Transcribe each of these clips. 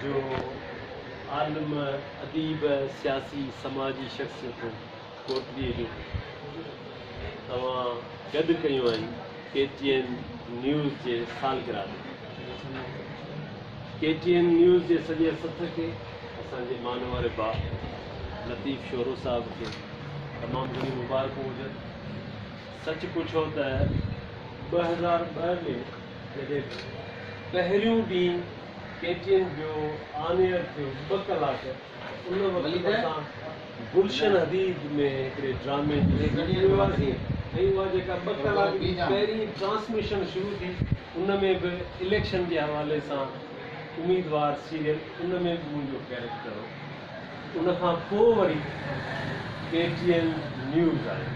जो आलम अदीब सियासी समाजी शख्सियतूं कोटलीअ जूं तव्हां गॾु कयूं आहिनि KTN न्यूज़ जे सालगिरह ते। KTN न्यूज़ जे सॼे सथ खे असांजे मान वारे भाउ लतीफ़ शोरो साहब खे तमामु घणी मुबारकूं हुजनि। सच पुछो त 2002 में जॾहिं पहिरियों ॾींहुं KTN जो ऑन एयर थियो 2 कलाक, उन वक़्तु असां गुलशन हदीद में हिकिड़े ड्रामे में गॾिजी वियासीं ऐं उहा जेका 2 कलाक पहिरीं ट्रांसमिशन शुरू थी उन में बि इलेक्शन जे हवाले सां उम्मीदवार सीरियल उन में बि मुंहिंजो कैरेक्टर हो। उन खां पोइ वरी KTN न्यूज़ आहे।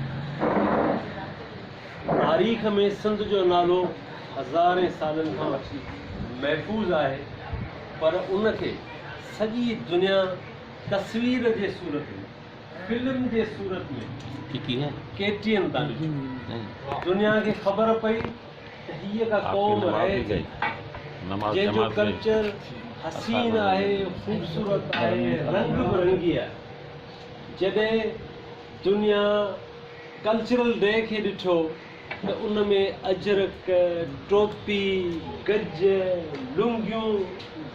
तारीख़ में सिंध जो नालो हज़ारे सालनि खां वठी महफ़ूज़ आहे, पर उनखे सॼी दुनिया तस्वीर जे सूरत में, फिल्म जे सूरत में KTN तां ॾिठो। दुनिया खे ख़बर पई त हीअ का क़ौम आहे जंहिंजो कल्चर हसीन आहे, ख़ूबसूरत आहे, रंग बिरंगी आहे। जॾहिं दुनिया कल्चरल डे खे ॾिठो त उन में अजरक, टोपी, गज, लुंगियूं,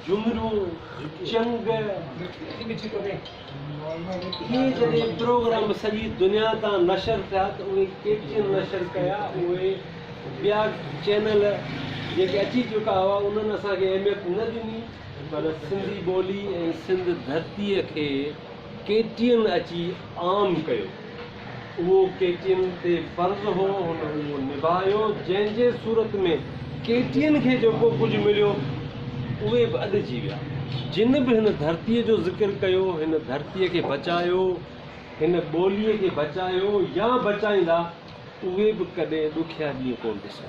झुमरियूं, चंग, इहे जॾहिं प्रोग्राम सॼी दुनिया तां नशर थिया त उहे KTN नशर कया। उहे ॿिया चैनल जेके अची चुका हुआ उन्हनि असांखे अहमियत न ॾिनी, पर सिंधी ॿोली ऐं सिंध धरतीअ खे KTN अची आम कयो। उहो KTN ते फ़र्ज़ु हो, हुन उहो निभायो। जंहिंजे सूरत में KTN खे जेको कुझु मिलियो उहे बि अॾिजी विया। जिन बि हिन धरतीअ जो ज़िक्र कयो, हिन धरतीअ खे बचायो, हिन ॿोलीअ खे बचायो या बचाईंदा, उहे बि कॾहिं ॾुखिया ॾींहं कोन ॾिसा।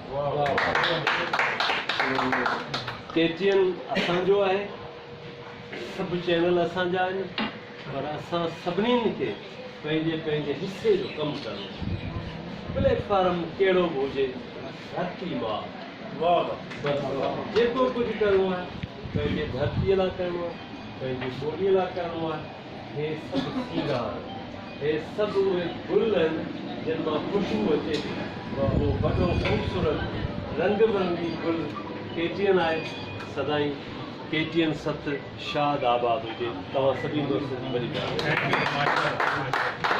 KTN असांजो आहे, सभु चैनल असांजा आहिनि, पर असां सभिनीनि खे पंहिंजे पंहिंजे हिसे जो कमु करणो। प्लेटफॉर्म कहिड़ो बि हुजे, धरती मां जेको कुझु करिणो आहे पंहिंजे धरतीअ लाइ करिणो आहे, पंहिंजी ॿोलीअ लाइ करिणो आहे। हे सभु सींगार, हे सभु उहे गुल आहिनि जिन मां ख़ुशबू अचे थी। उहो वॾो ख़ूबसूरत रंग बिरंगी गुल KTN आहे। सदाईं KTN सथ शाद आबाद हुजे। तव्हां सभिनी दोस्तनि जी वॾी महिरबानी।